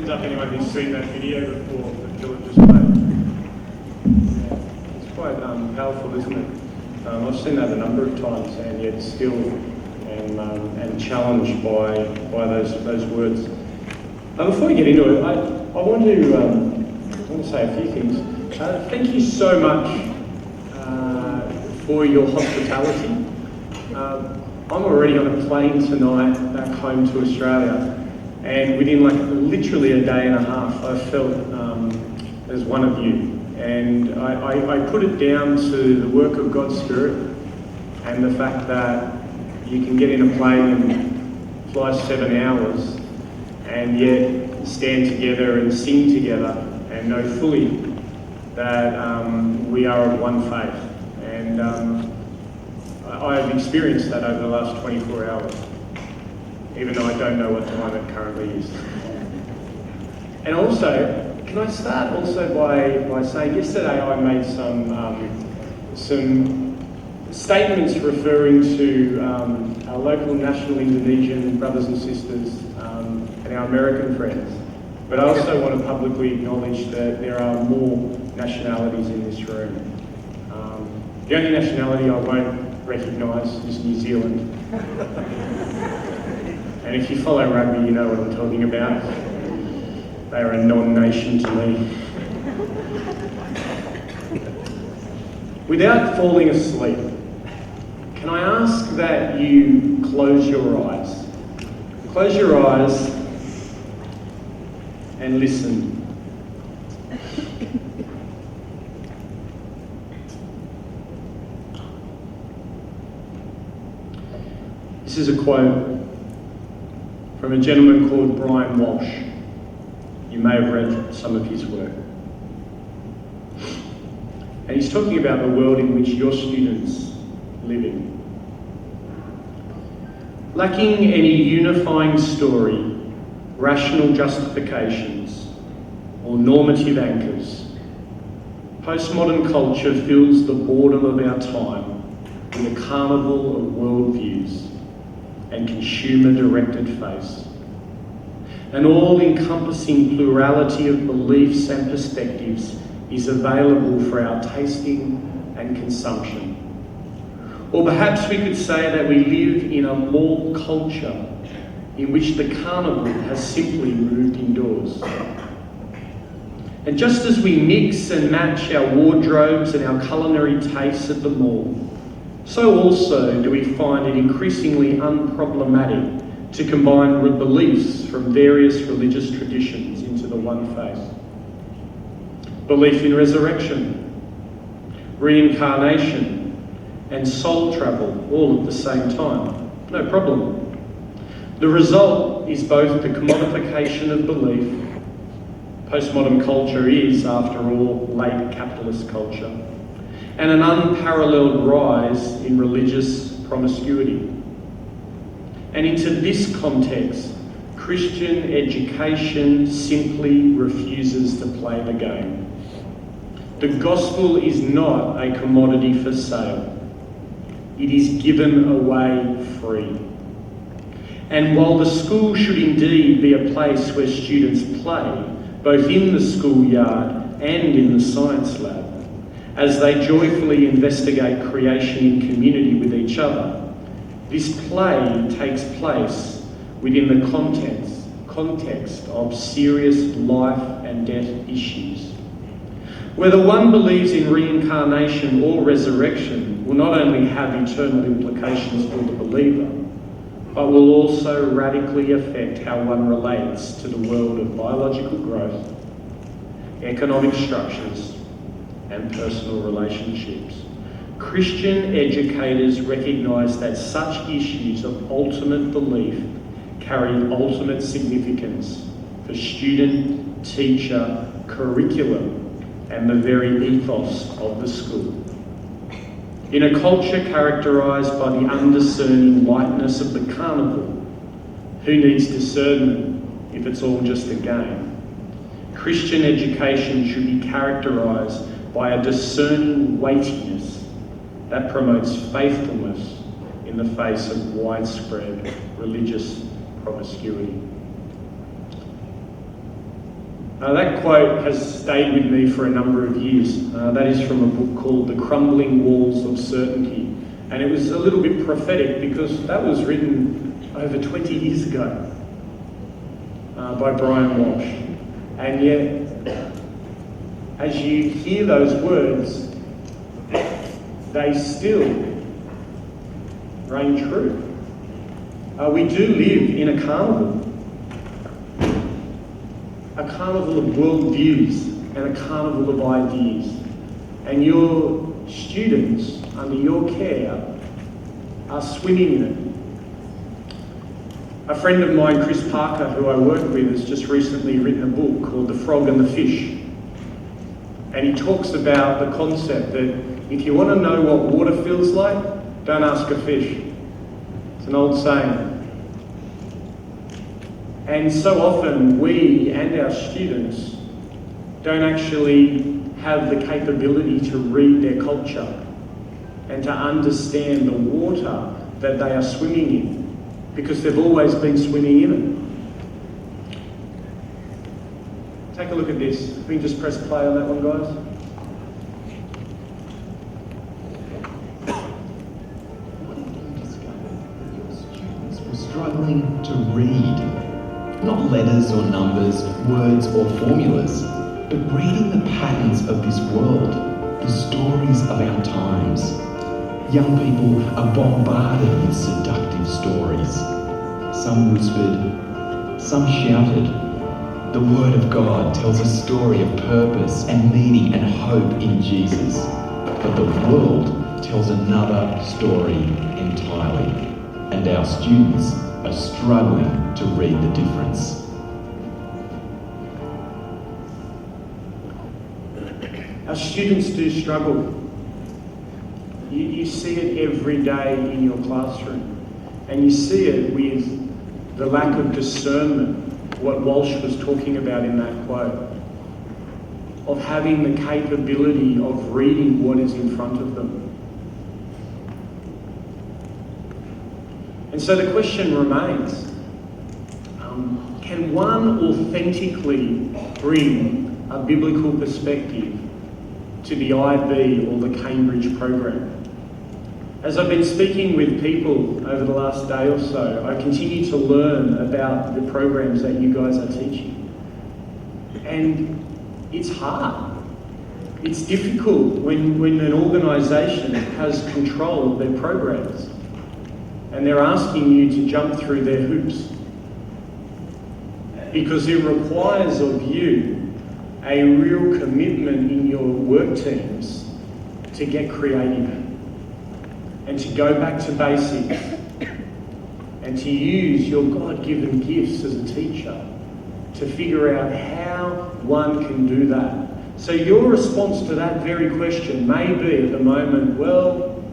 hands up anyone who's seen that video before that Philip just played. Yeah, it's quite powerful, isn't it? I've seen that a number of times, and yet still and challenged by those words. Before we get into it, I want to say a few things. Thank you so much for your hospitality. I'm already on a plane tonight back home to Australia, and within literally a day and a half, I felt as one of you. And I put it down to the work of God's Spirit and the fact that you can get in a plane and fly 7 hours and yet stand together and sing together and know fully that we are of one faith. And I have experienced that over the last 24 hours, even though I don't know what time it currently is. And also, can I start also by saying yesterday I made some statements referring to our local national Indonesian brothers and sisters and our American friends. But I also want to publicly acknowledge that there are more nationalities in this room. The only nationality I won't recognise is New Zealand. And if you follow rugby, you know what I'm talking about. They are a non-nation to me. Without falling asleep, can I ask that you close your eyes? Close your eyes and listen. This is a quote from a gentleman called Brian Walsh. You may have read some of his work. And he's talking about the world in which your students live in. Lacking any unifying story, rational justifications, or normative anchors, postmodern culture fills the boredom of our time with a carnival of worldviews and consumer-directed face. An all-encompassing plurality of beliefs and perspectives is available for our tasting and consumption. Or perhaps we could say that we live in a mall culture in which the carnival has simply moved indoors. And just as we mix and match our wardrobes and our culinary tastes at the mall, so also do we find it increasingly unproblematic to combine beliefs from various religious traditions into the one faith. Belief in resurrection, reincarnation, and soul travel all at the same time. No problem. The result is both the commodification of belief. Postmodern culture is, after all, late capitalist culture, and an unparalleled rise in religious promiscuity. And into this context, Christian education simply refuses to play the game. The gospel is not a commodity for sale. It is given away free. And while the school should indeed be a place where students play, both in the schoolyard and in the science lab, as they joyfully investigate creation in community with each other, this play takes place within the context of serious life and death issues. Whether one believes in reincarnation or resurrection will not only have eternal implications for the believer, but will also radically affect how one relates to the world of biological growth, economic structures, and personal relationships. Christian educators recognise that such issues of ultimate belief carry ultimate significance for student, teacher, curriculum, and the very ethos of the school. In a culture characterised by the undiscerning lightness of the carnival, who needs discernment if it's all just a game? Christian education should be characterised by a discerning weightiness that promotes faithfulness in the face of widespread religious promiscuity. That quote has stayed with me for a number of years. That is from a book called The Crumbling Walls of Certainty. And it was a little bit prophetic because that was written over 20 years ago by Brian Walsh. And yet, as you hear those words, they still reign true. We do live in a carnival of worldviews and a carnival of ideas. And your students, under your care, are swimming in it. A friend of mine, Chris Parker, who I work with, has just recently written a book called The Frog and the Fish. And he talks about the concept that if you want to know what water feels like, don't ask a fish. It's an old saying. And so often we and our students don't actually have the capability to read their culture and to understand the water that they are swimming in because they've always been swimming in it. Take a look at this. We can just press play on that one, guys. What if you discovered that your students were struggling to read? Not letters or numbers, words or formulas, but reading the patterns of this world, the stories of our times. Young people are bombarded with seductive stories. Some whispered, some shouted. The Word of God tells a story of purpose and meaning and hope in Jesus. But the world tells another story entirely. And our students are struggling to read the difference. Our students do struggle. You see it every day in your classroom. And you see it with the lack of discernment, what Walsh was talking about in that quote, of having the capability of reading what is in front of them. And so the question remains, can one authentically bring a biblical perspective to the IB or the Cambridge program? As I've been speaking with people over the last day or so, I continue to learn about the programs that you guys are teaching. And it's hard. It's difficult when an organisation has control of their programs and they're asking you to jump through their hoops. Because it requires of you a real commitment in your work teams to get creative and to go back to basics and to use your God-given gifts as a teacher to figure out how one can do that. So your response to that very question may be at the moment, well,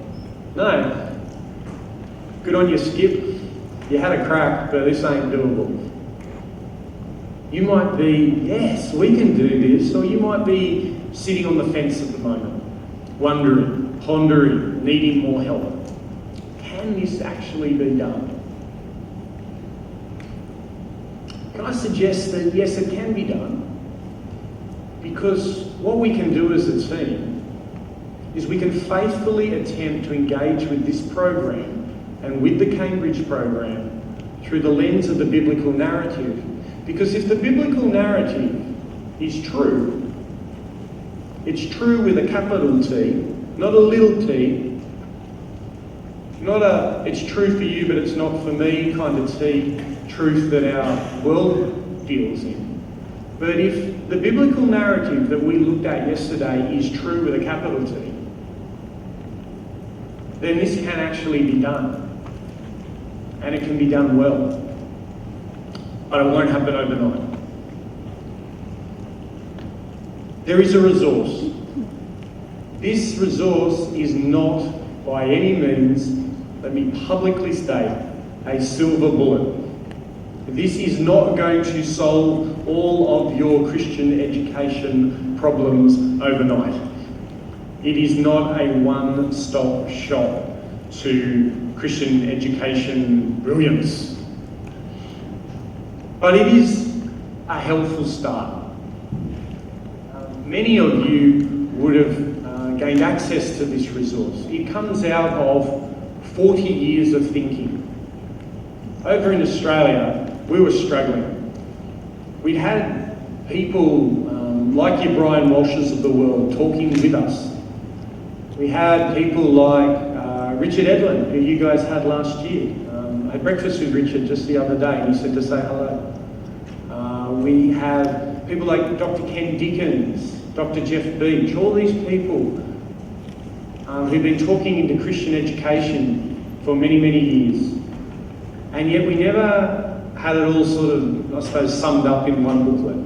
no, good on you, Skip. You had a crack, but this ain't doable. You might be, yes, we can do this, or you might be sitting on the fence at the moment, wondering, pondering, needing more help. Can this actually be done? Can I suggest that yes, it can be done? Because what we can do as a team is we can faithfully attempt to engage with this program and with the Cambridge program through the lens of the biblical narrative. Because if the biblical narrative is true, it's true with a capital T, not a little t, not a it's true for you but it's not for me kind of T, truth that our world deals in. But if the biblical narrative that we looked at yesterday is true with a capital T, then this can actually be done. And it can be done well. But it won't happen overnight. There is a resource. This resource is not by any means, let me publicly state, a silver bullet. This is not going to solve all of your Christian education problems overnight. It is not a one-stop shop to Christian education brilliance. But it is a helpful start. Many of you would have gained access to this resource. It comes out of 40 years of thinking. Over in Australia, we were struggling. We'd had people like your Brian Walshes of the world talking with us. We had people like Richard Edlin, who you guys had last year. I had breakfast with Richard just the other day and he said to say hello. We have people like Dr. Ken Dickens, Dr. Jeff Beach, all these people who've been talking into Christian education for many, many years. And yet we never had it all sort of, I suppose, summed up in one booklet.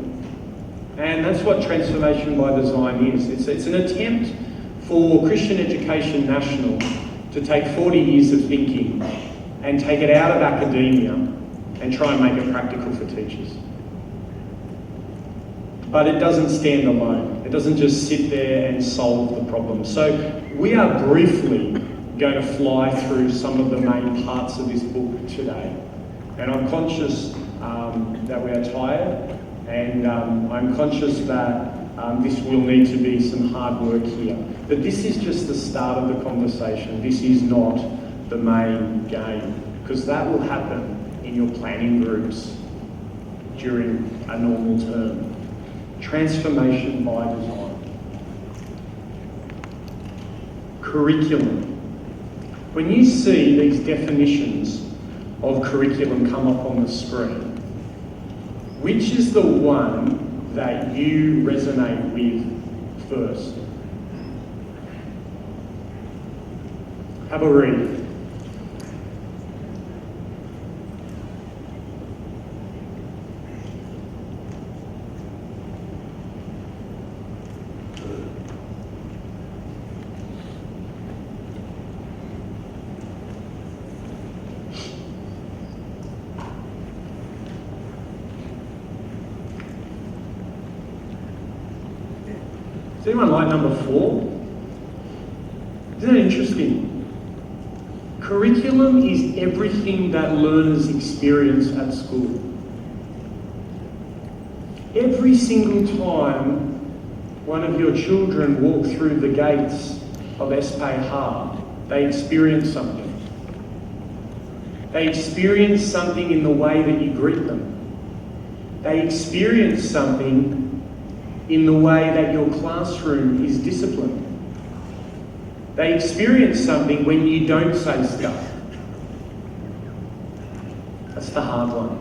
And that's what Transformation by Design is. It's an attempt for Christian Education National to take 40 years of thinking and take it out of academia and try and make it practical for teachers. But it doesn't stand alone. It doesn't just sit there and solve the problem. So we are briefly going to fly through some of the main parts of this book today. And I'm conscious that we are tired, and I'm conscious that this will need to be some hard work here. But this is just the start of the conversation. This is not the main game, because that will happen in your planning groups during a normal term. Transformation by design. Curriculum. When you see these definitions of curriculum come up on the screen, which is the one that you resonate with first? Have a read. Does anyone like number 4? Isn't that interesting? Curriculum is everything that learners experience at school. Every single time one of your children walk through the gates of SPH, they experience something. They experience something in the way that you greet them. They experience something in the way that your classroom is disciplined. They experience something when you don't say stuff. That's the hard one.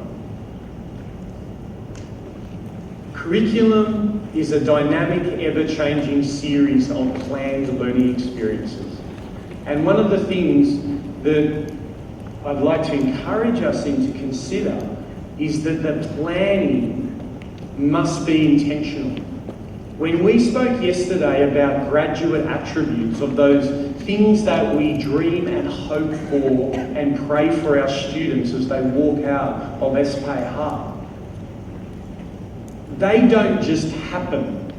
Curriculum is a dynamic, ever-changing series of planned learning experiences. And one of the things that I'd like to encourage us in to consider is that the planning must be intentional. When we spoke yesterday about graduate attributes of those things that we dream and hope for and pray for our students as they walk out of SPH, they don't just happen.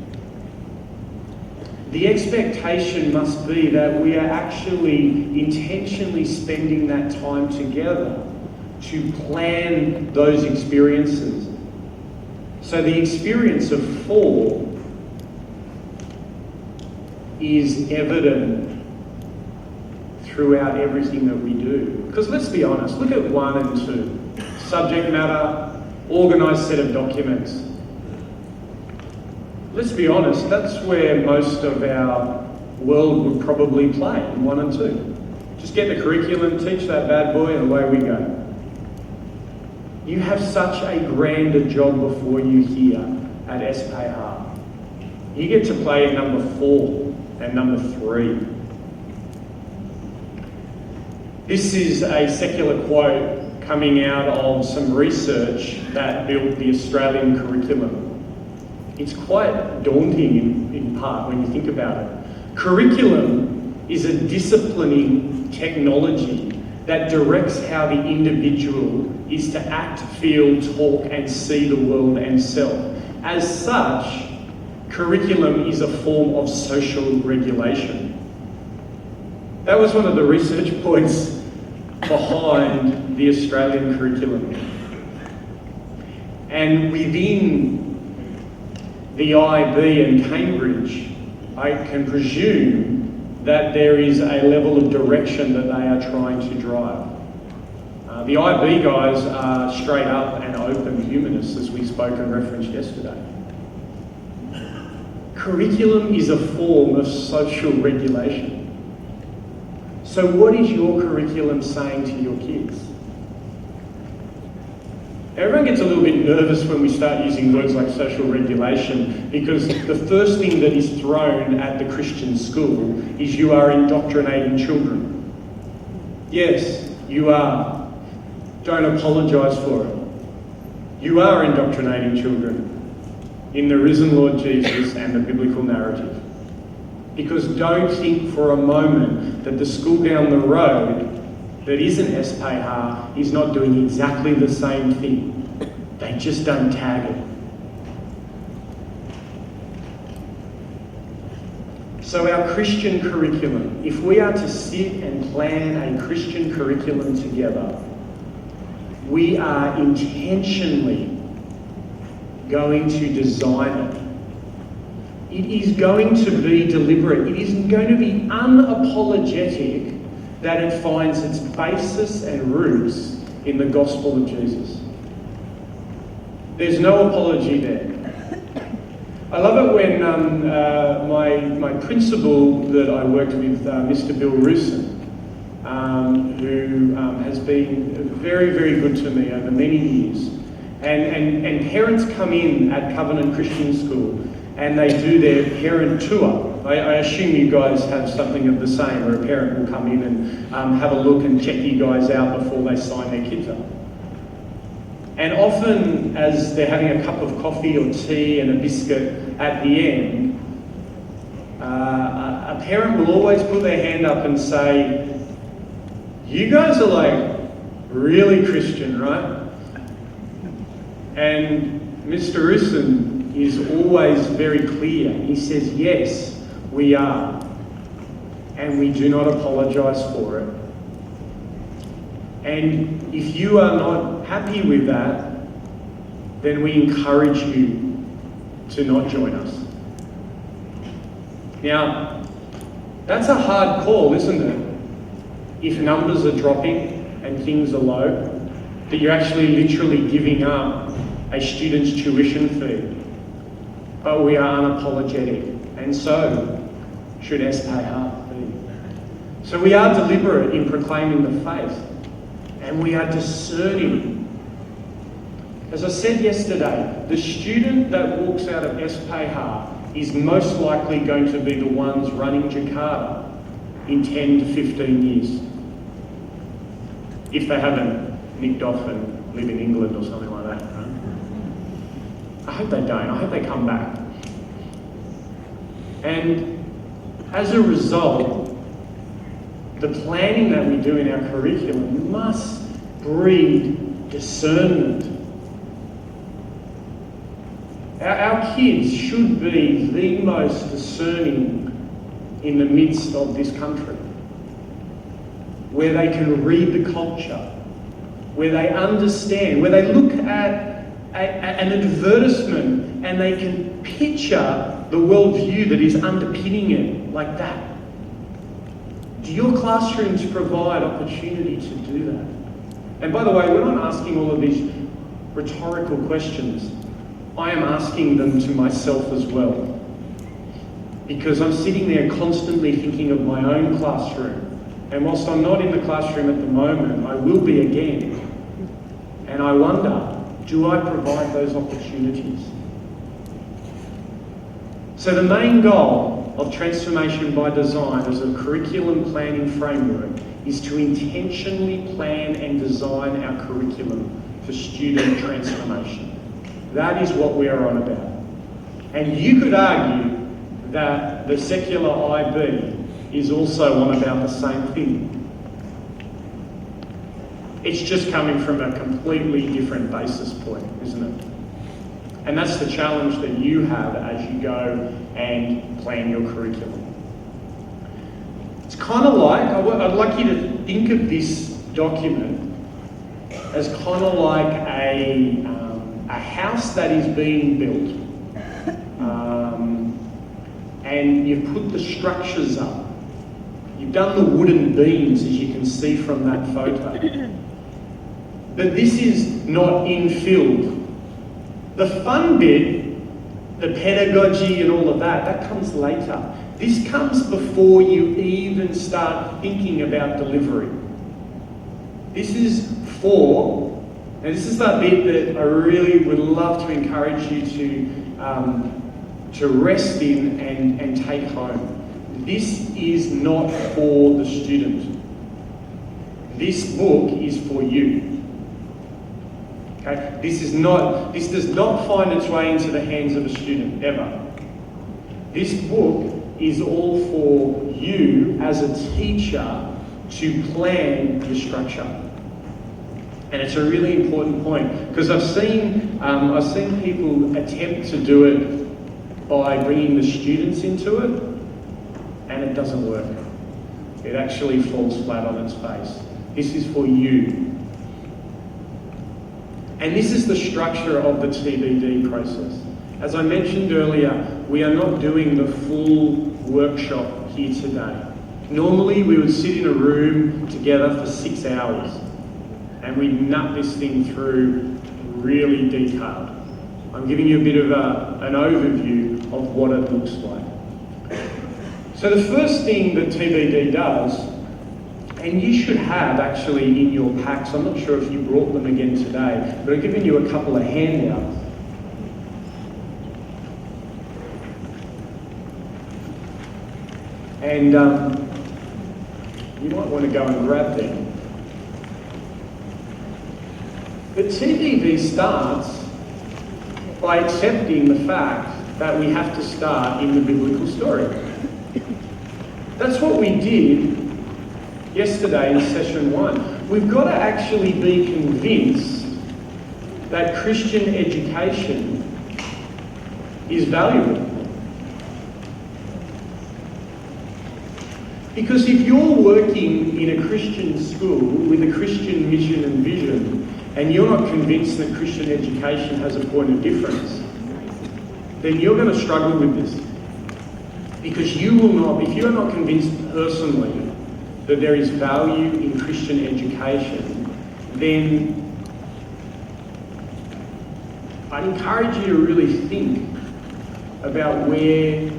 The expectation must be that we are actually intentionally spending that time together to plan those experiences. So the experience of 4 is evident throughout everything that we do. Because let's be honest, look at 1 and 2. Subject matter, organised set of documents. Let's be honest, that's where most of our world would probably play, in 1 and 2. Just get the curriculum, teach that bad boy, and away we go. You have such a grander job before you here at SPH. You get to play at number 4 and number 3. This is a secular quote coming out of some research that built the Australian curriculum. It's quite daunting in part when you think about it. Curriculum is a disciplining technology that directs how the individual is to act, feel, talk, and see the world and self. As such, curriculum is a form of social regulation. That was one of the research points behind the Australian curriculum. And within the IB and Cambridge, I can presume that there is a level of direction that they are trying to drive. The IB guys are straight up and open humanists, as we spoke and referenced yesterday. Curriculum is a form of social regulation. So what is your curriculum saying to your kids? Everyone gets a little bit nervous when we start using words like social regulation, because the first thing that is thrown at the Christian school is you are indoctrinating children. Yes, you are. Don't apologise for it. You are indoctrinating children in the risen Lord Jesus and the biblical narrative. Because don't think for a moment that the school down the road that isn't SPH is not doing exactly the same thing. They just don't tag it. So our Christian curriculum, if we are to sit and plan a Christian curriculum together, we are intentionally going to design it. It is going to be deliberate. It is going to be unapologetic that it finds its basis and roots in the gospel of Jesus. There's no apology there. I love it when my principal that I worked with, Mr. Bill Rooson, who has been very, very good to me over many years, and parents come in at Covenant Christian School and they do their parent tour. I assume you guys have something of the same, where a parent will come in and have a look and check you guys out before they sign their kids up. And often, as they're having a cup of coffee or tea and a biscuit at the end, a parent will always put their hand up and say, "You guys are like really Christian, right?" And Mr. Rusin is always very clear. He says, "Yes, we are. And we do not apologise for it." And if you are not happy with that, then we encourage you to not join us. Now, that's a hard call, isn't it? If numbers are dropping and things are low, that you're actually literally giving up a student's tuition fee. But we are unapologetic, and so should SPH be. So we are deliberate in proclaiming the faith, and we are discerning. As I said yesterday, the student that walks out of SPH is most likely going to be the ones running Jakarta in 10 to 15 years. If they haven't nicked off and live in England or something like that, right? I hope they don't. I hope they come back. And as a result, the planning that we do in our curriculum must breed discernment. Our kids should be the most discerning in the midst of this country, where they can read the culture, where they understand, where they look at an advertisement and they can picture the worldview that is underpinning it like that. Do your classrooms provide opportunity to do that? And by the way, we're not asking all of these rhetorical questions. I am asking them to myself as well. Because I'm sitting there constantly thinking of my own classroom. And whilst I'm not in the classroom at the moment, I will be again. And I wonder, do I provide those opportunities? So the main goal of Transformation by Design as a curriculum planning framework is to intentionally plan and design our curriculum for student transformation. That is what we are on about. And you could argue that the secular IB is also on about the same thing. It's just coming from a completely different basis point, isn't it? And that's the challenge that you have as you go and plan your curriculum. It's kind of like, I'd like you to think of this document as kind of like a house that is being built. and you've put the structures up. You've done the wooden beams, as you can see from that photo. But this is not infilled. The fun bit, the pedagogy and all of that, that comes later. This comes before you even start thinking about delivery. This is for, and this is that bit that I really would love to encourage you to rest in and take home. This is not for the student. This book is for you. Okay? This does not find its way into the hands of a student, ever. This book is all for you as a teacher to plan your structure. And it's a really important point, because I've seen people attempt to do it by bringing the students into it, and it doesn't work. It actually falls flat on its face. This is for you. And this is the structure of the TBD process. As I mentioned earlier, we are not doing the full workshop here today. Normally we would sit in a room together for 6 hours and we'd nut this thing through really detailed. I'm giving you a bit of an overview of what it looks like. So the first thing that TBD does, and you should have actually in your packs, I'm not sure if you brought them again today, but I've given you a couple of handouts. And you might want to go and grab them. But TBD starts by accepting the fact that we have to start in the biblical story. That's what we did yesterday in session 1. We've got to actually be convinced that Christian education is valuable. Because if you're working in a Christian school with a Christian mission and vision, and you're not convinced that Christian education has a point of difference, then you're going to struggle with this. Because you will not, if you're not convinced personally that there is value in Christian education, then I'd encourage you to really think about where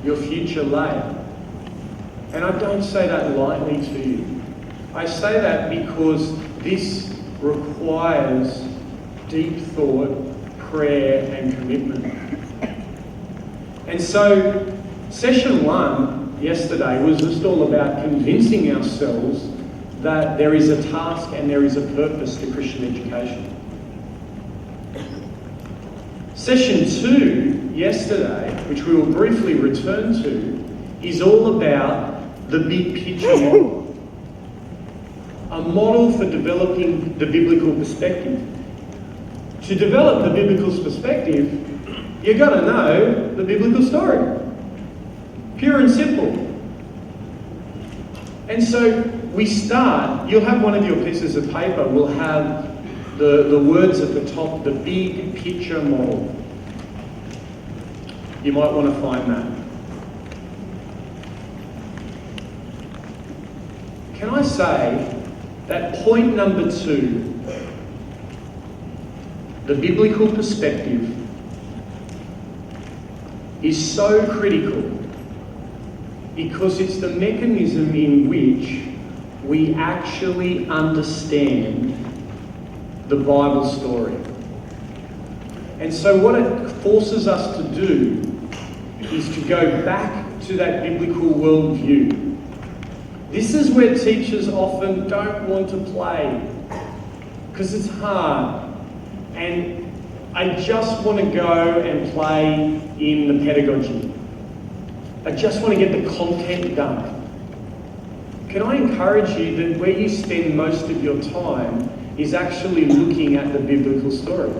your future lay. And I don't say that lightly to you. I say that because this requires deep thought, prayer, and commitment. And so, session 1 yesterday was just all about convincing ourselves that there is a task and there is a purpose to Christian education. Session 2 yesterday, which we will briefly return to, is all about the big picture model. A model for developing the biblical perspective. To develop the biblical perspective, you've got to know the biblical story. Pure and simple. And so we start, you'll have one of your pieces of paper, will have the words at the top, the big picture model. You might want to find that. Can I say that point number 2, the biblical perspective, is so critical because it's the mechanism in which we actually understand the Bible story. And so what it forces us to do is to go back to that biblical worldview. This is where teachers often don't want to play because it's hard. And I just want to go and play in the pedagogy. I just want to get the content done. Can I encourage you that where you spend most of your time is actually looking at the biblical story?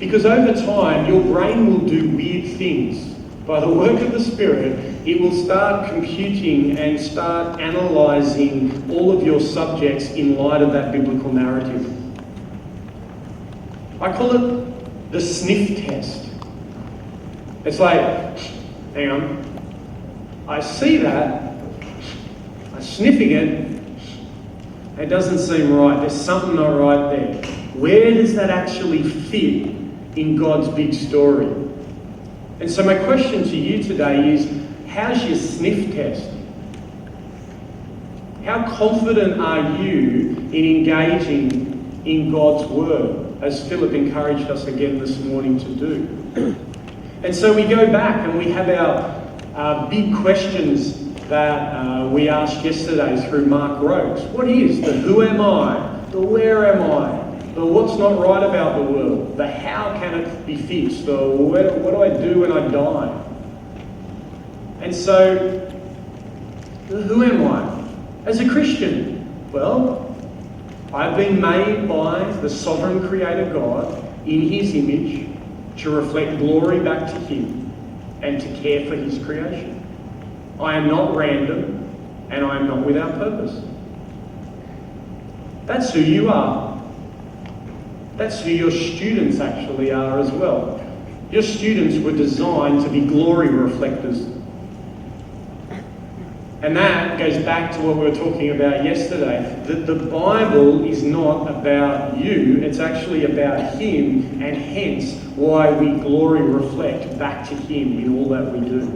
Because over time, your brain will do weird things. By the work of the Spirit, it will start computing and start analysing all of your subjects in light of that biblical narrative. I call it the sniff test. It's like, hang on, I see that, I'm sniffing it doesn't seem right. There's something not right there. Where does that actually fit in God's big story? And so my question to you today is, how's your sniff test? How confident are you in engaging in God's word, as Philip encouraged us again this morning to do? And so we go back and we have our big questions that we asked yesterday through Mark Rokes. What is the who am I? The where am I? The what's not right about the world? The how can it be fixed? The what do I do when I die? And so, who am I? As a Christian, well, I've been made by the sovereign creator God in his image to reflect glory back to him and to care for his creation. I am not random and I am not without purpose. That's who you are. That's who your students actually are as well. Your students were designed to be glory reflectors. And that goes back to what we were talking about yesterday, that the Bible is not about you, it's actually about him, and hence why we glory reflect back to him in all that we do.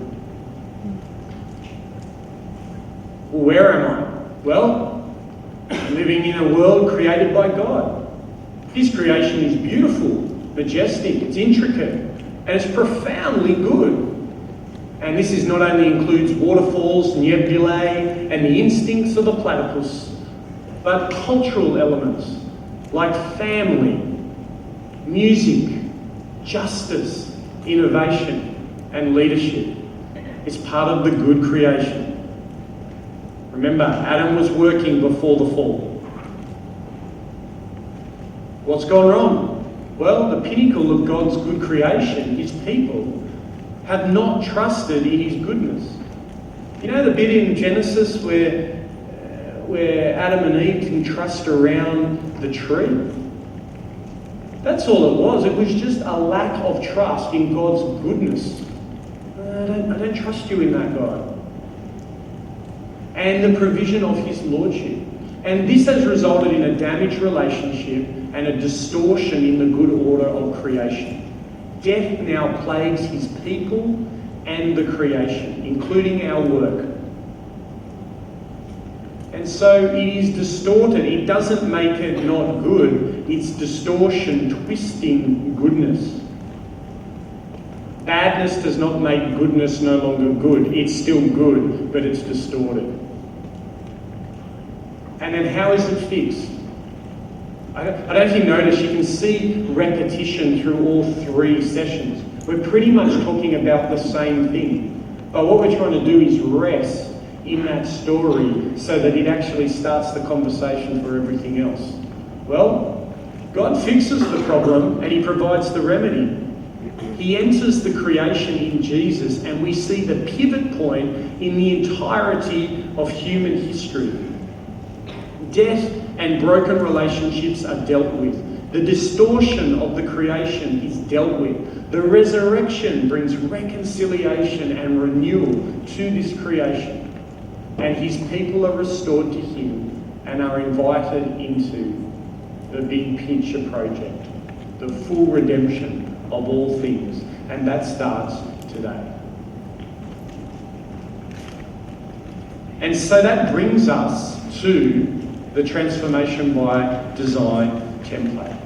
Well, where am I? Well, living in a world created by God. His creation is beautiful, majestic, it's intricate, and it's profoundly good. And this not only includes waterfalls, nebulae, and the instincts of the platypus, but cultural elements like family, music, justice, innovation, and leadership. It's part of the good creation. Remember, Adam was working before the fall. What's gone wrong? Well, the pinnacle of God's good creation, his people, have not trusted in his goodness. You know the bit in Genesis where Adam and Eve didn't trust around the tree? That's all it was. It was just a lack of trust in God's goodness. I don't trust you in that, God. And the provision of his lordship. And this has resulted in a damaged relationship and a distortion in the good order of creation. Death now plagues his people and the creation, including our work. And so it is distorted. It doesn't make it not good. It's distortion, twisting goodness. Badness does not make goodness no longer good. It's still good, but it's distorted. And then how is it fixed? I don't know if you notice, you can see repetition through all three sessions. We're pretty much talking about the same thing. But what we're trying to do is rest in that story so that it actually starts the conversation for everything else. Well, God fixes the problem and he provides the remedy. He enters the creation in Jesus and we see the pivot point in the entirety of human history. Death and broken relationships are dealt with. The distortion of the creation is dealt with. The resurrection brings reconciliation and renewal to this creation. And his people are restored to him and are invited into the big picture project, the full redemption of all things. And that starts today. And so that brings us to the transformation by design template.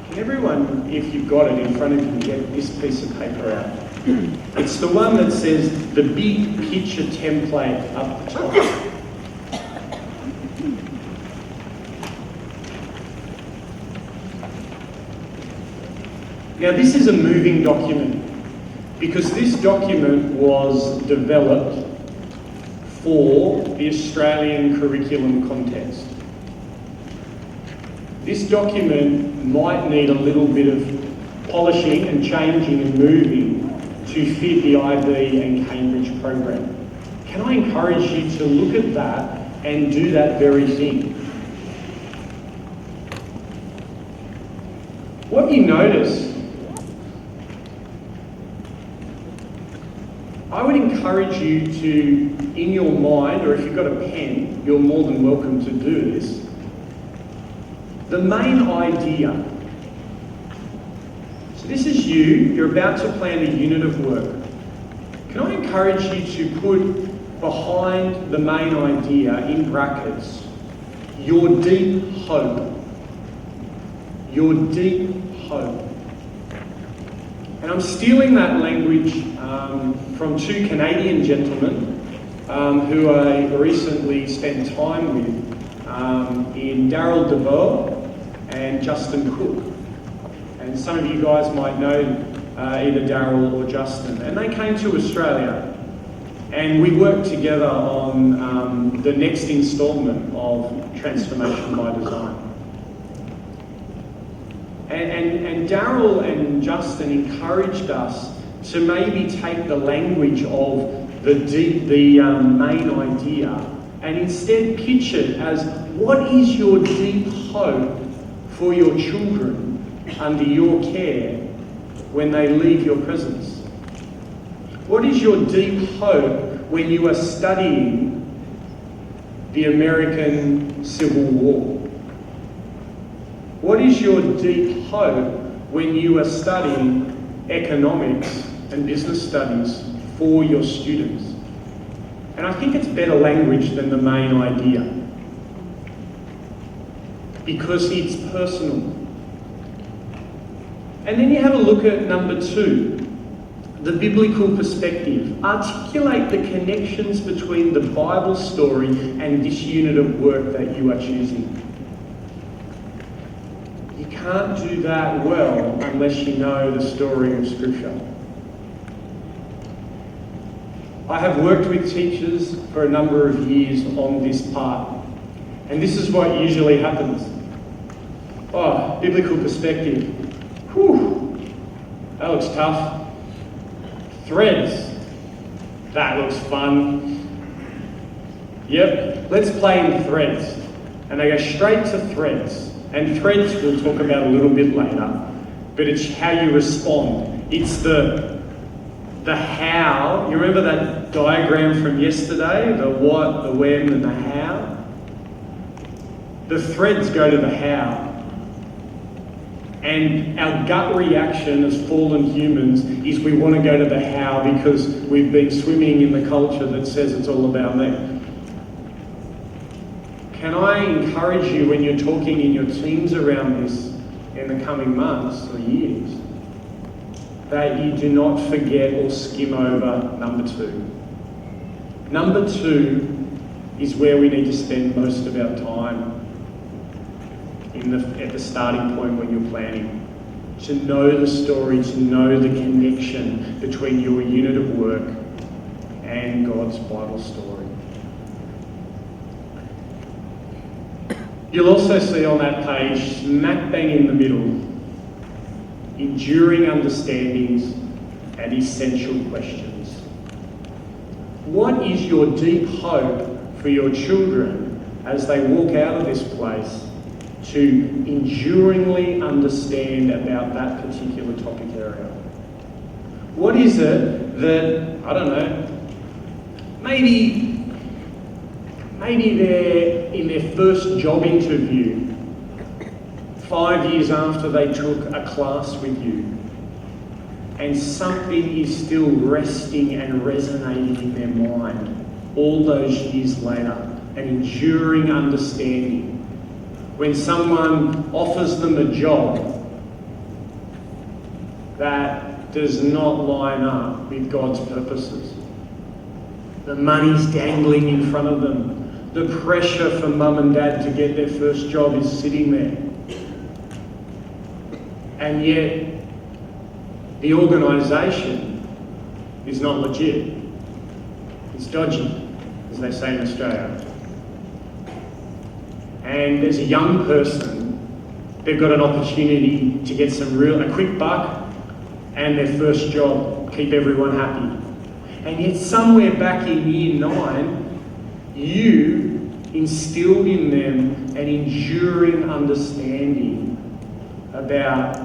Can everyone, if you've got it in front of you, get this piece of paper out? It's the one that says the big picture template up the top. Now this is a moving document because this document was developed for the Australian curriculum context. This document might need a little bit of polishing and changing and moving to fit the IB and Cambridge program. Can I encourage you to look at that and do that very thing? What you notice I would encourage you to, in your mind, or if you've got a pen, you're more than welcome to do this. The main idea. So this is you're about to plan a unit of work. Can I encourage you to put behind the main idea, in brackets, your deep hope. Your deep hope. And I'm stealing that language from two Canadian gentlemen who I recently spent time with in Darryl DeVoe and Justin Cook. And some of you guys might know either Darryl or Justin. And they came to Australia and we worked together on the next instalment of Transformation by Design. And Darryl and Justin encouraged us to maybe take the language of the main idea and instead pitch it as, what is your deep hope for your children under your care when they leave your presence? What is your deep hope when you are studying the American Civil War? What is your deep hope when you are studying economics and business studies for your students? And I think it's better language than the main idea, because it's personal. And then you have a look at number 2, the biblical perspective. Articulate the connections between the Bible story and this unit of work that you are choosing. You can't do that well unless you know the story of Scripture. I have worked with teachers for a number of years on this part, and this is what usually happens. Oh, biblical perspective. Whew, that looks tough. Threads. That looks fun. Yep, let's play in threads. And they go straight to threads. And threads we'll talk about a little bit later, but it's how you respond. It's the how. You remember that diagram from yesterday? The what, the when, and the how? The threads go to the how. And our gut reaction as fallen humans is we want to go to the how because we've been swimming in the culture that says it's all about me. Can I encourage you when you're talking in your teams around this in the coming months or years, that you do not forget or skim over number 2. Number 2 is where we need to spend most of our time at the starting point when you're planning. To know the story, to know the connection between your unit of work and God's Bible story. You'll also see on that page, smack bang in the middle, enduring understandings and essential questions. What is your deep hope for your children as they walk out of this place to enduringly understand about that particular topic area? What is it that, I don't know, maybe they're in their first job interview 5 years after they took a class with you, and something is still resting and resonating in their mind all those years later, an enduring understanding. When someone offers them a job that does not line up with God's purposes, the money's dangling in front of them, the pressure for mum and dad to get their first job is sitting there. And yet, the organisation is not legit. It's dodgy, as they say in Australia. And as a young person, they've got an opportunity to get a quick buck and their first job, keep everyone happy. And yet somewhere back in year 9, you instilled in them an enduring understanding about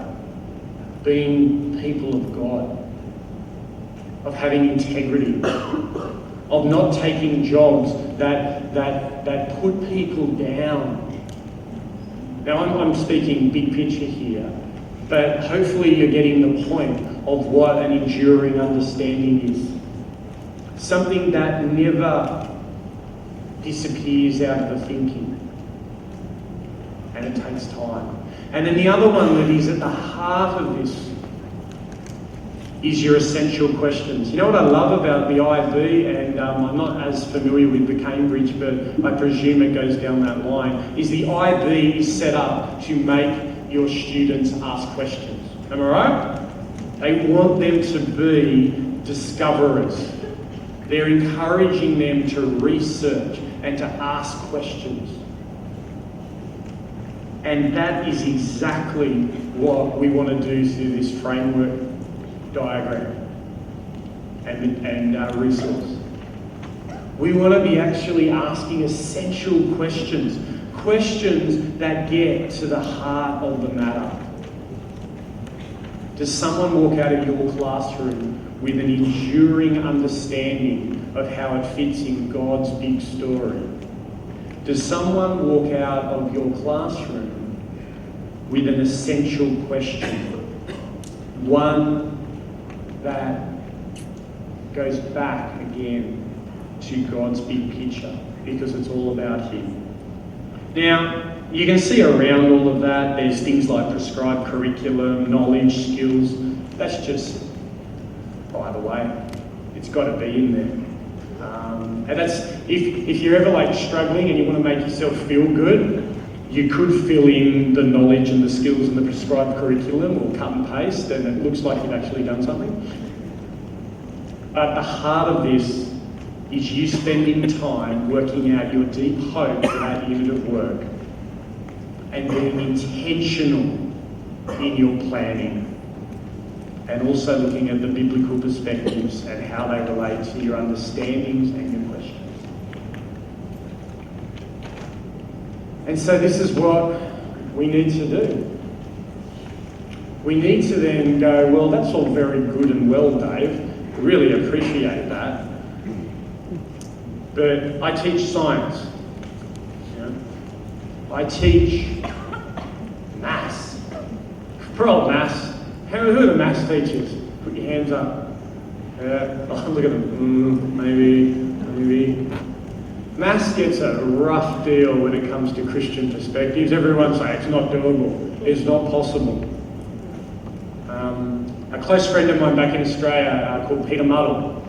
being people of God. of having integrity, of not taking jobs that put people down. Now, I'm speaking big picture here, but hopefully you're getting the point of what an enduring understanding is. Something that never disappears out of the thinking. And it takes time. And then the other one that is at the heart of this is your essential questions. You know what I love about the IB, and I'm not as familiar with the Cambridge, but I presume it goes down that line, is the IB is set up to make your students ask questions. Am I right? They want them to be discoverers. They're encouraging them to research and to ask questions. And that is exactly what we want to do through this framework diagram and resource. We want to be actually asking essential questions, questions that get to the heart of the matter. Does someone walk out of your classroom with an enduring understanding of how it fits in God's big story? Does someone walk out of your classroom with an essential question? One that goes back again to God's big picture, because it's all about Him. Now, you can see around all of that, there's things like prescribed curriculum, knowledge, skills. That's just, by the way, it's got to be in there. And that's, if you're ever like struggling and you want to make yourself feel good, you could fill in the knowledge and the skills in the prescribed curriculum or cut and paste, and it looks like you've actually done something. But the heart of this is you spending time working out your deep hope for that unit of work and being intentional in your planning, and also looking at the biblical perspectives and how they relate to your understandings and your questions. And so this is what we need to do. We need to then go, well, that's all very good and well, Dave. Really appreciate that. But I teach science. You know? I teach maths. Poor old maths. Who are the maths teachers? Put your hands up. Yeah. Oh, look at them. Maybe. Maths gets a rough deal when it comes to Christian perspectives. Everyone say it's not doable. It's not possible. A close friend of mine back in Australia called Peter Muddle,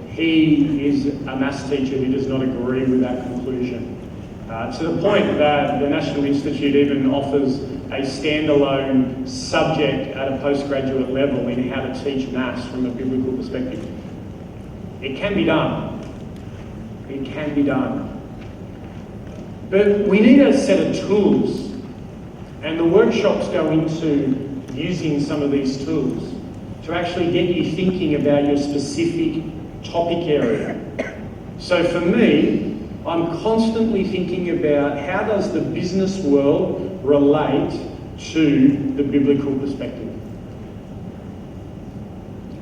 he is a maths teacher who does not agree with that conclusion. To the point that the National Institute even offers a standalone subject at a postgraduate level in how to teach maths from a biblical perspective. It can be done. It can be done. But we need a set of tools, and the workshops go into using some of these tools to actually get you thinking about your specific topic area. So for me, I'm constantly thinking about how does the business world relate to the biblical perspective?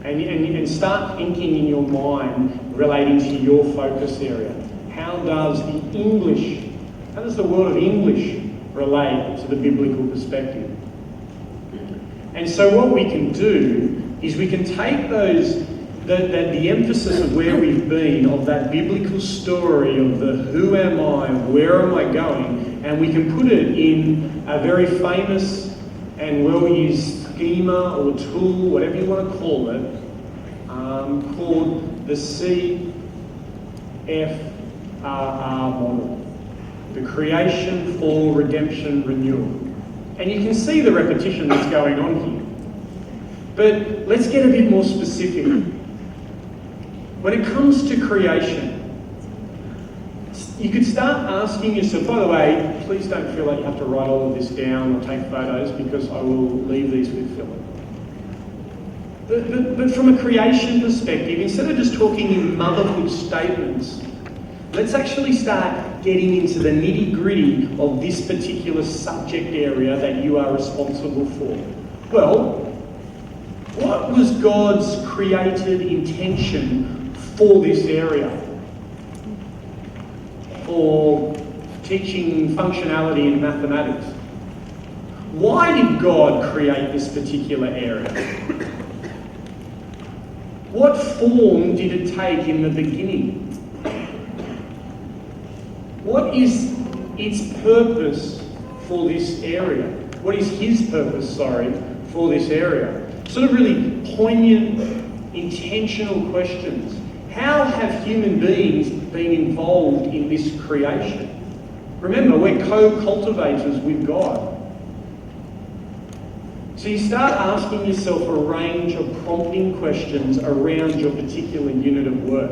And start thinking in your mind relating to your focus area. How does the world of English relate to the biblical perspective? And so what we can do is we can take the emphasis of where we've been, of that biblical story of the who am I, where am I going, and we can put it in a very famous and well-used schema or tool, whatever you want to call it, called the CFRR model, the creation, fall, redemption, renewal. And you can see the repetition that's going on here. But let's get a bit more specific. When it comes to creation, you could start asking yourself, by the way, please don't feel like you have to write all of this down or take photos, because I will leave these with Philip. But from a creation perspective, instead of just talking in motherhood statements, let's actually start getting into the nitty-gritty of this particular subject area that you are responsible for. Well, What was God's created intention for this area? For teaching functionality in mathematics? Why did God create this particular area? What form did it take in the beginning? What is its purpose for this area? What is his purpose, for this area? Sort of really poignant, intentional questions. How have human beings been involved in this creation? Remember, we're co-cultivators with God. So you start asking yourself a range of prompting questions around your particular unit of work.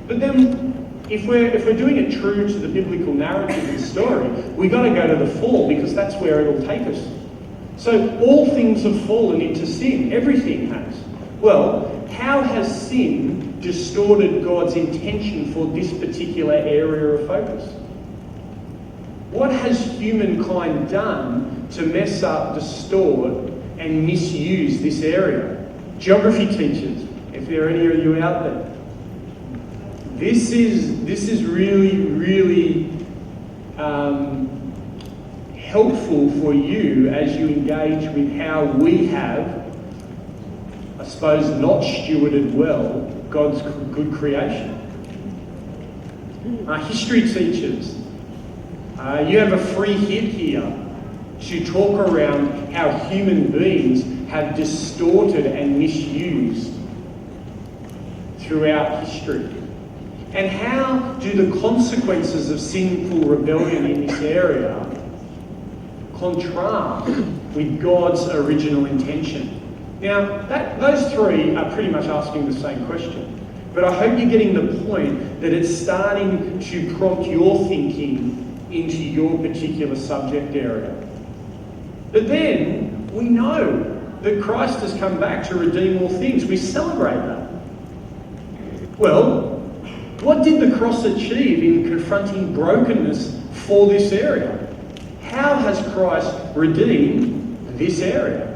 But then, if we're doing it true to the biblical narrative and story, we've got to go to the fall, because that's where it'll take us. So all things have fallen into sin. Everything has. Well, how has sin distorted God's intention for this particular area of focus? What has humankind done to mess up, distort, and misuse this area? Geography teachers, if there are any of you out there, this is really helpful for you as you engage with how we have, I suppose, not stewarded well God's good creation. History teachers, you have a free hit here to talk around how human beings have distorted and misused throughout history. And how do the consequences of sinful rebellion in this area contrast with God's original intention? Now, those three are pretty much asking the same question. But I hope you're getting the point that it's starting to prompt your thinking into your particular subject area. But then, we know that Christ has come back to redeem all things. We celebrate that. Well, what did the cross achieve in confronting brokenness for this area? How has Christ redeemed this area?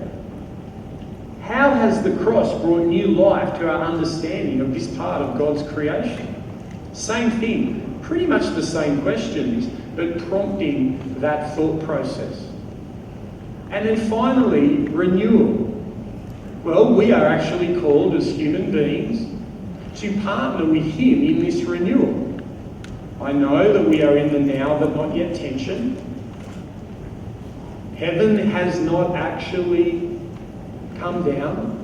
How has the cross brought new life to our understanding of this part of God's creation? Same thing, pretty much the same questions, but prompting that thought process. And then finally, renewal. Well, we are actually called as human beings to partner with him in this renewal. I know that we are in the now but not yet tension. Heaven has not actually come down.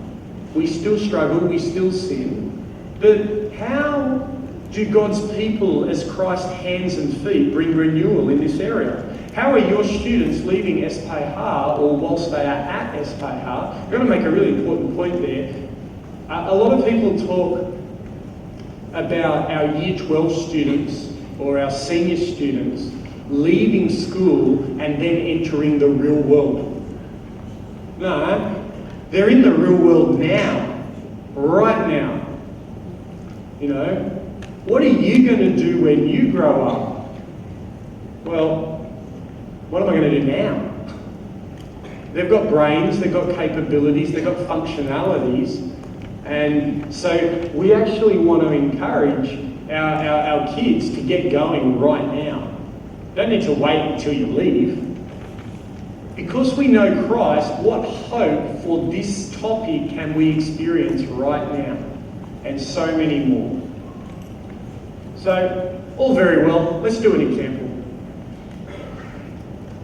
We still struggle, we still sin. But how do God's people as Christ's hands and feet bring renewal in this area? How are your students leaving SPH, or whilst they are at SPH? I'm going to make a really important point there. A lot of people talk about our Year 12 students or our senior students leaving school and then entering the real world. No, they're in the real world now, right now. You know, what are you going to do when you grow up? Well, what am I going to do now? They've got brains, they've got capabilities, they've got functionalities. And so we actually want to encourage our kids to get going right now. Don't need to wait until you leave. Because we know Christ, what hope for this topic can we experience right now? And so many more. So, all very well. Let's do an example.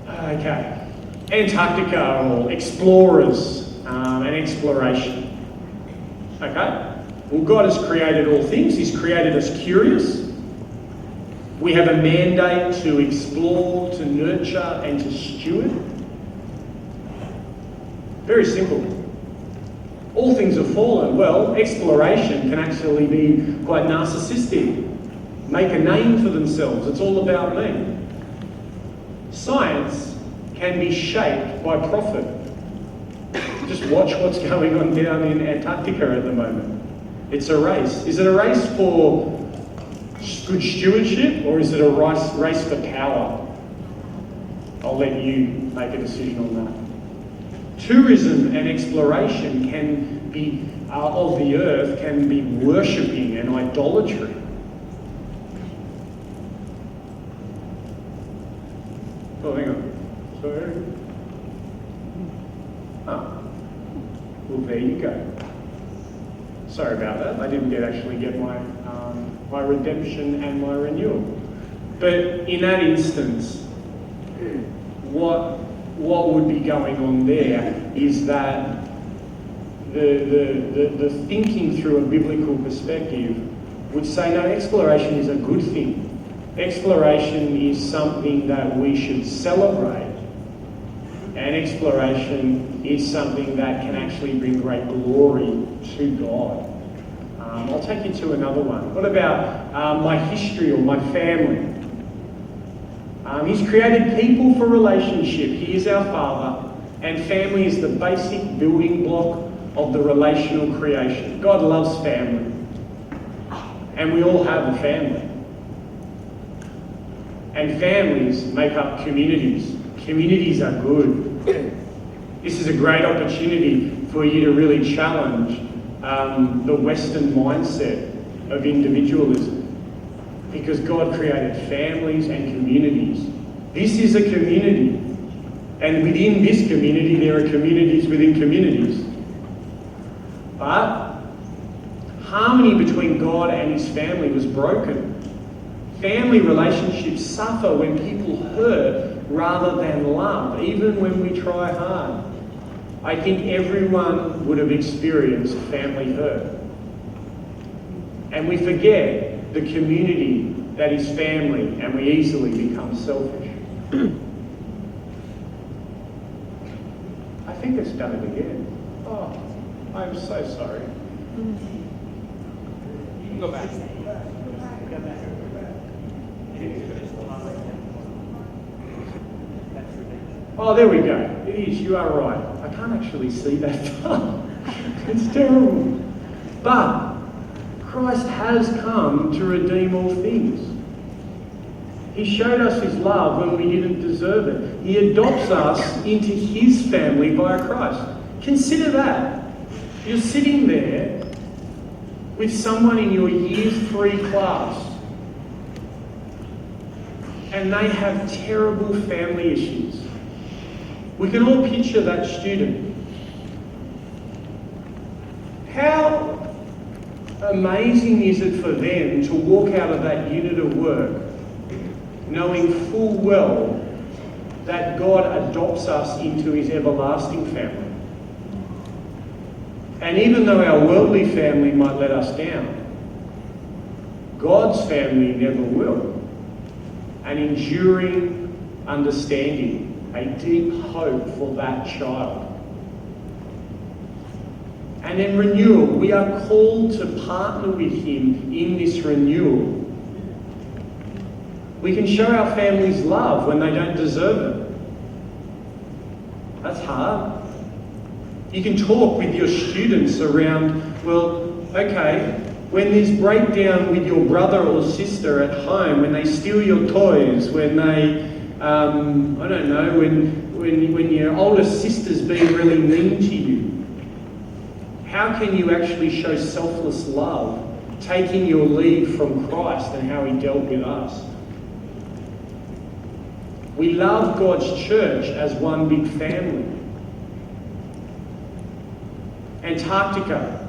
Okay. Antarctica, or explorers and exploration. Okay? Well, God has created all things. He's created us curious. We have a mandate to explore, to nurture, and to steward. Very simple. All things have fallen. Well, exploration can actually be quite narcissistic. Make a name for themselves. It's all about me. Science can be shaped by profit. Just watch what's going on down in Antarctica at the moment. It's a race. Is it a race for good stewardship, or is it a race for power? I'll let you make a decision on that. Tourism and exploration can of the earth can be worshipping and idolatry. Oh, hang on. Sorry. Ah. Well, there you go. Sorry about that. I didn't actually get my my redemption and my renewal. But in that instance, what would be going on there is that the thinking through a biblical perspective would say, no, exploration is a good thing. Exploration is something that we should celebrate. And exploration is something that can actually bring great glory to God. I'll take you to another one. What about my history or my family? He's created people for relationship. He is our Father, and family is the basic building block of the relational creation. God loves family, and we all have a family. And families make up communities. Communities are good. This is a great opportunity for you to really challenge the Western mindset of individualism, because God created families and communities. This is a community, and within this community there are communities within communities. But harmony between God and his family was broken. Family relationships suffer when people hurt rather than love, even when we try hard. I think everyone would have experienced family hurt. And we forget the community that is family, and we easily become selfish. I think it's done it again. Oh, I'm so sorry. You can go back. Go back. Oh, there we go. It is, you are right. I can't actually see that far. It's terrible. But Christ has come to redeem all things. He showed us his love when we didn't deserve it. He adopts us into his family via Christ. Consider that. You're sitting there with someone in your year 3 class, and they have terrible family issues. We can all picture that student. How amazing is it for them to walk out of that unit of work knowing full well that God adopts us into his everlasting family? And even though our worldly family might let us down, God's family never will. An enduring understanding, a deep hope for that child. And then renewal. We are called to partner with him in this renewal. We can show our families love when they don't deserve it. That's hard. You can talk with your students around, well, okay, when there's breakdown with your brother or sister at home, when they steal your toys, when they, I don't know, when your older sister's being really mean to you, how can you actually show selfless love, taking your lead from Christ and how he dealt with us? We love God's church as one big family. Antarctica.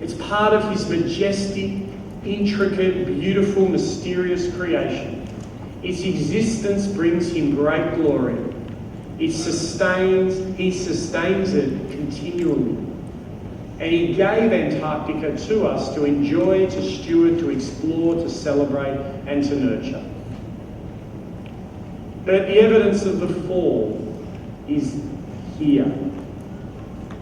It's part of his majestic, intricate, beautiful, mysterious creation. Its existence brings him great glory. He sustains it continually. And he gave Antarctica to us to enjoy, to steward, to explore, to celebrate, and to nurture. But the evidence of the fall is here.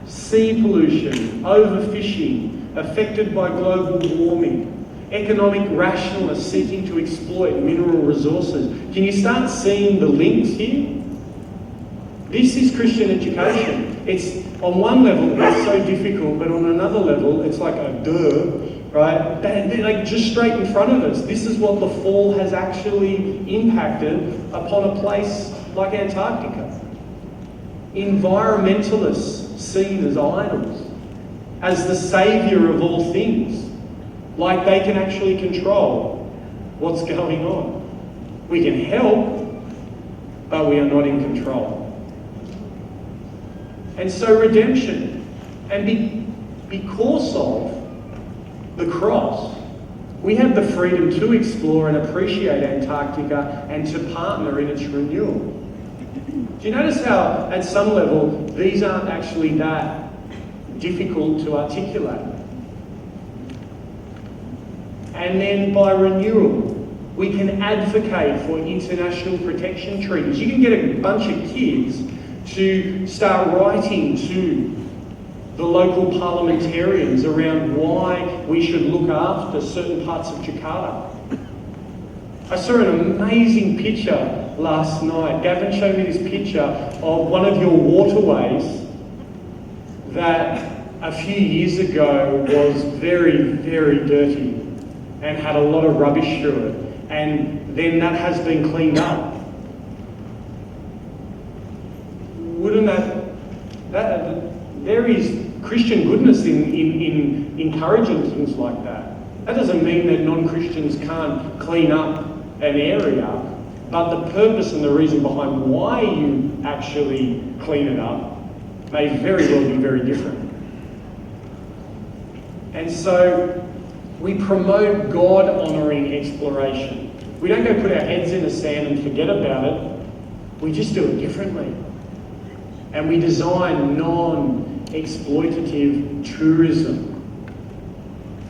Sea pollution, overfishing, affected by global warming, economic rationalists seeking to exploit mineral resources. Can you start seeing the links here? This is Christian education. It's, on one level, it's so difficult, but on another level, it's like a duh, right? They're like just straight in front of us. This is what the fall has actually impacted upon a place like Antarctica. Environmentalists seen as idols, as the saviour of all things, like they can actually control what's going on. We can help, but we are not in control. And so redemption, and because of the cross, we have the freedom to explore and appreciate Antarctica and to partner in its renewal. Do you notice how, at some level, these aren't actually that difficult to articulate? And then by renewal, we can advocate for international protection treaties. You can get a bunch of kids to start writing to the local parliamentarians around why we should look after certain parts of Jakarta. I saw an amazing picture last night. Gavin showed me this picture of one of your waterways that a few years ago was very, very dirty and had a lot of rubbish through it. And then that has been cleaned up. Wouldn't there is Christian goodness in encouraging things like that. That doesn't mean that non-Christians can't clean up an area, but the purpose and the reason behind why you actually clean it up may very well be very different. And so we promote God-honouring exploration. We don't go put our heads in the sand and forget about it. We just do it differently. And we design non-exploitative tourism.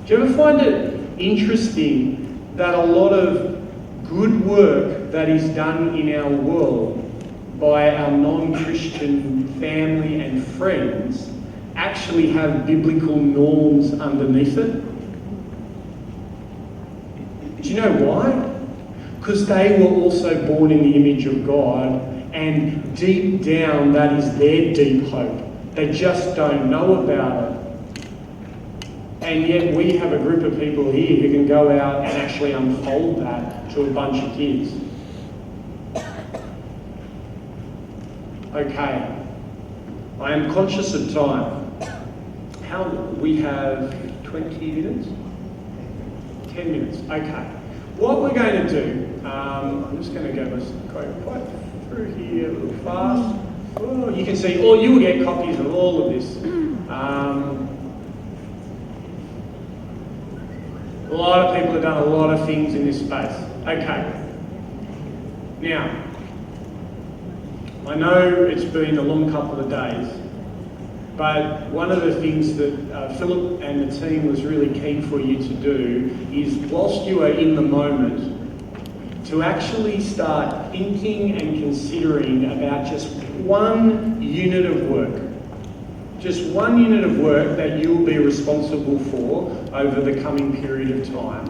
Do you ever find it interesting that a lot of good work that is done in our world by our non-Christian family and friends actually have biblical norms underneath it? Do you know why? Because they were also born in the image of God, and deep down that is their deep hope. They just don't know about it. And yet we have a group of people here who can go out and actually unfold that to a bunch of kids. Okay, I am conscious of time. We have 20 minutes? 10 minutes, okay. What we're going to do, I'm just going to go quite through here a little fast. Oh, you can see, you will get copies of all of this. A lot of people have done a lot of things in this space. Okay. Now, I know it's been a long couple of days, but one of the things that Philip and the team was really keen for you to do is, whilst you are in the moment, to actually start thinking and considering about just one unit of work. Just one unit of work that you will be responsible for over the coming period of time.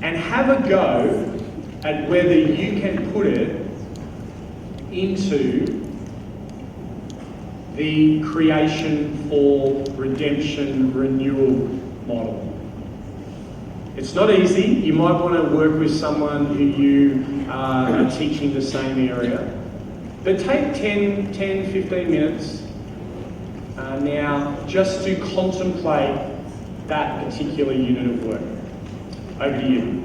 And have a go at whether you can put it into the creation for redemption renewal model. It's not easy. You might want to work with someone who you are teaching the same area. But take 10, 15 minutes now just to contemplate that particular unit of work. Over to you.